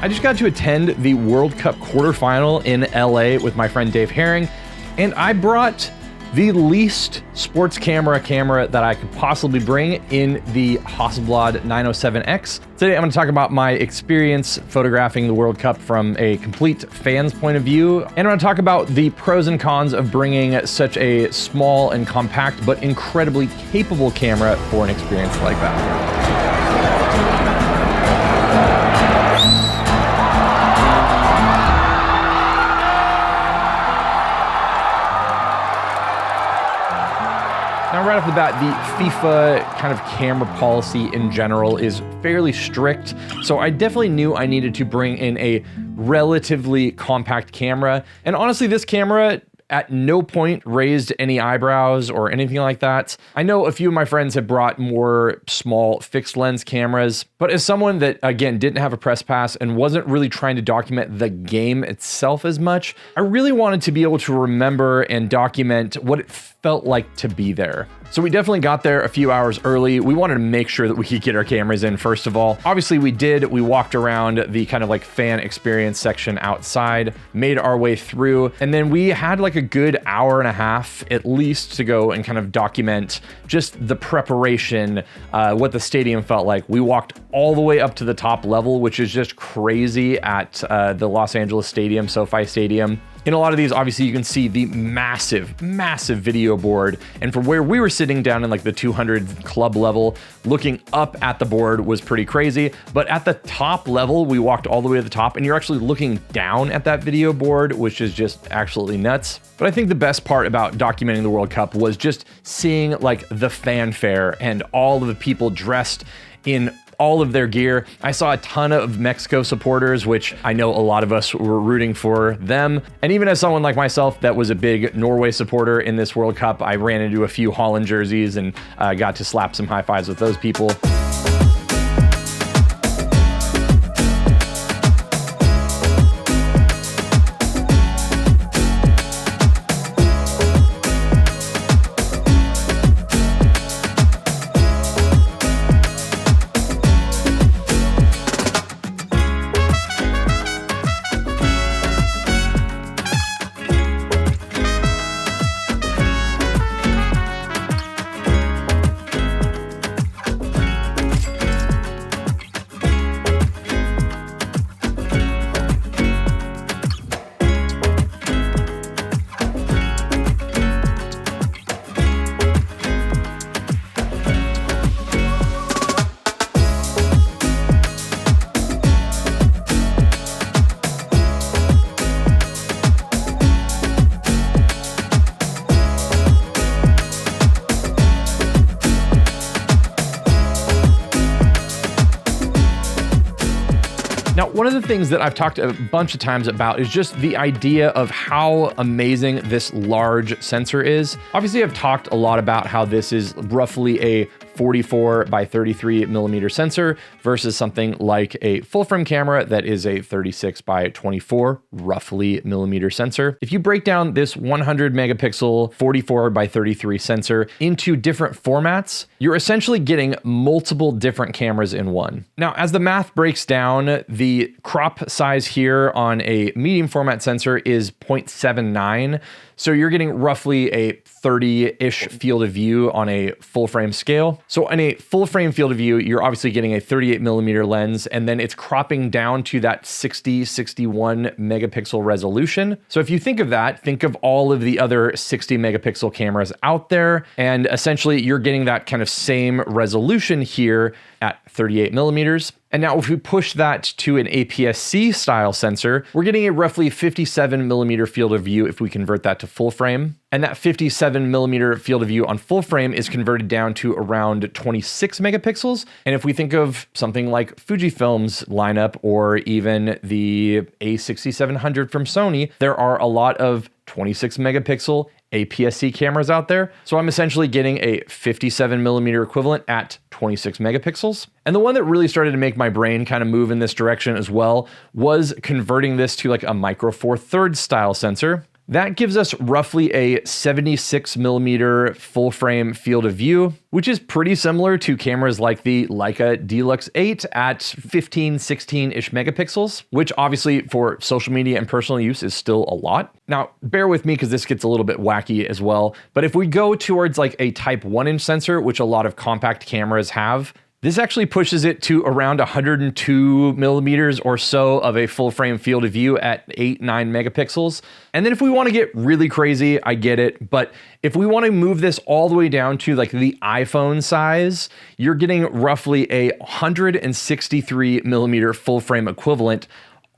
I just got to attend the World Cup quarterfinal in LA with my friend Dave Herring, and I brought the least sports camera that I could possibly bring in the Hasselblad 907X. Today I'm going to talk about my experience photographing the World Cup from a complete fan's point of view, and I'm going to talk about the pros and cons of bringing such a small and compact but incredibly capable camera for an experience like that. Now, right off the bat, the FIFA kind of camera policy in general is fairly strict, so I definitely knew I needed to bring in a relatively compact camera. And honestly, this camera at no point raised any eyebrows or anything like that. I know a few of my friends have brought more small fixed lens cameras, but as someone that, again, didn't have a press pass and wasn't really trying to document the game itself as much, I really wanted to be able to remember and document what it felt like to be there. So we definitely got there a few hours early. We wanted to make sure that we could get our cameras in first of all. Obviously we did. We walked around the kind of like fan experience section outside, made our way through, and then we had like a good hour and a half at least to go and kind of document just the preparation, what the stadium felt like. We walked all the way up to the top level, which is just crazy at the Los Angeles Stadium, SoFi Stadium. In a lot of these, obviously, you can see the massive video board. And from where we were sitting down in like the 200 club level, looking up at the board was pretty crazy. But at the top level, we walked all the way to the top and you're actually looking down at that video board, which is just absolutely nuts. But I think the best part about documenting the World Cup was just seeing like the fanfare and all of the people dressed in all of their gear. I saw a ton of Mexico supporters, which I know a lot of us were rooting for them. And even as someone like myself that was a big Norway supporter in this World Cup, I ran into a few Holland jerseys and got to slap some high fives with those people. Now, one of the things that I've talked a bunch of times about is just the idea of how amazing this large sensor is. Obviously, I've talked a lot about how this is roughly a 44 by 33 millimeter sensor versus something like a full frame camera that is a 36 by 24 roughly millimeter sensor. If you break down this 100 megapixel 44 by 33 sensor into different formats, you're essentially getting multiple different cameras in one. Now, as the math breaks down, the crop size here on a medium format sensor is 0.79. So you're getting roughly a 30-ish field of view on a full frame scale. So in a full frame field of view, you're obviously getting a 38 millimeter lens, and then it's cropping down to that 61 megapixel resolution. So if you think of that, think of all of the other 60 megapixel cameras out there, and essentially you're getting that kind of same resolution here at 38 millimeters. And now if we push that to an APS-C style sensor, we're getting a roughly 57 millimeter field of view if we convert that to full frame. And that 57 millimeter field of view on full frame is converted down to around 26 megapixels. And if we think of something like Fujifilm's lineup or even the A6700 from Sony, there are a lot of 26 megapixel APS-C cameras out there. So I'm essentially getting a 57 millimeter equivalent at 26 megapixels. And the one that really started to make my brain kind of move in this direction as well was converting this to like a micro four thirds style sensor. That gives us roughly a 76 millimeter full frame field of view, which is pretty similar to cameras like the Leica Deluxe 8 at 15, 16-ish megapixels, which obviously for social media and personal use is still a lot. Now, bear with me because this gets a little bit wacky as well, but if we go towards like a type 1-inch sensor, which a lot of compact cameras have, this actually pushes it to around 102 millimeters or so of a full frame field of view at 8, 9 megapixels. And then if we want to get really crazy, I get it. But if we want to move this all the way down to like the iPhone size, you're getting roughly a 163 millimeter full frame equivalent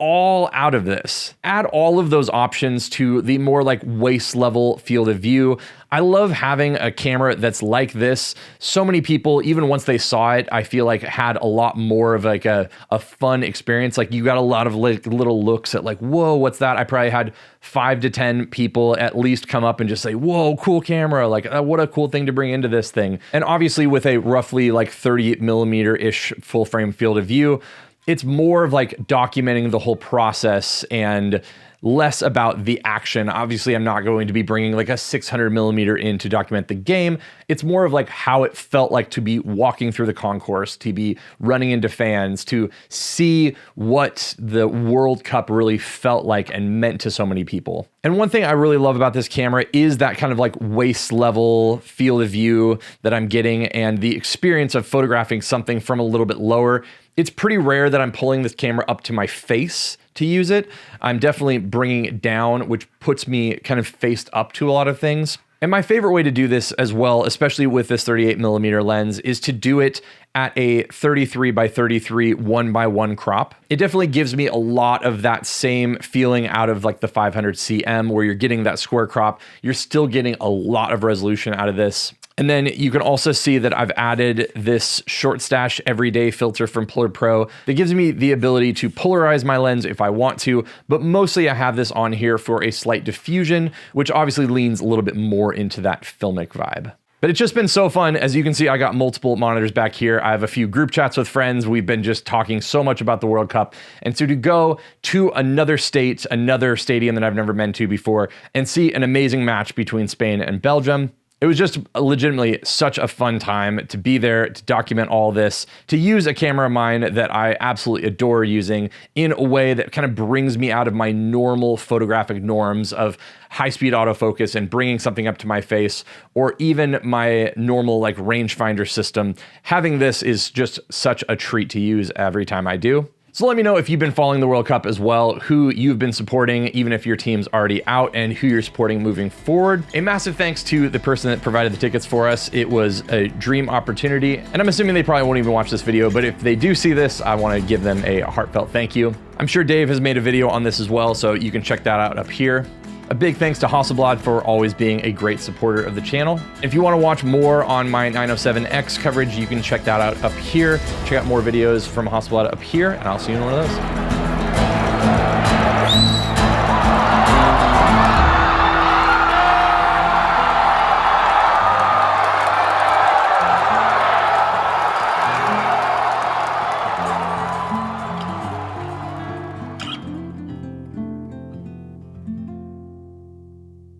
all out of this. Add all of those options to the more like waist level field of view. I love having a camera that's like this. So many people, even once they saw it, I feel like had a lot more of like a fun experience. Like you got a lot of like little looks at like, whoa, what's that? I probably had 5 to 10 people at least come up and just say, whoa, cool camera. Like what a cool thing to bring into this thing. And obviously with a roughly like 30 millimeter-ish full frame field of view, it's more of like documenting the whole process and less about the action. Obviously, I'm not going to be bringing like a 600 millimeter in to document the game. It's more of like how it felt like to be walking through the concourse, to be running into fans, to see what the World Cup really felt like and meant to so many people. And one thing I really love about this camera is that kind of like waist level field of view that I'm getting and the experience of photographing something from a little bit lower. It's pretty rare that I'm pulling this camera up to my face to use it. I'm definitely bringing it down, which puts me kind of faced up to a lot of things. And my favorite way to do this as well, especially with this 38 millimeter lens, is to do it at a 33 by 33 1:1 crop. It definitely gives me a lot of that same feeling out of like the 500 cm where you're getting that square crop. You're still getting a lot of resolution out of this. And then you can also see that I've added this short stash everyday filter from Polar Pro that gives me the ability to polarize my lens if I want to, but mostly I have this on here for a slight diffusion, which obviously leans a little bit more into that filmic vibe. But it's just been so fun. As you can see, I got multiple monitors back here. I have a few group chats with friends. We've been just talking so much about the World Cup. And so to go to another state, another stadium that I've never been to before, and see an amazing match between Spain and Belgium, it was just legitimately such a fun time to be there, to document all this, to use a camera of mine that I absolutely adore using in a way that kind of brings me out of my normal photographic norms of high-speed autofocus and bringing something up to my face, or even my normal like rangefinder system. Having this is just such a treat to use every time I do. So let me know if you've been following the World Cup as well, who you've been supporting, even if your team's already out, and who you're supporting moving forward. A massive thanks to the person that provided the tickets for us. It was a dream opportunity, and I'm assuming they probably won't even watch this video, but if they do see this, I want to give them a heartfelt thank you. I'm sure Dave has made a video on this as well, so you can check that out up here. A big thanks to Hasselblad for always being a great supporter of the channel. If you want to watch more on my 907X coverage, you can check that out up here. Check out more videos from Hasselblad up here, and I'll see you in one of those.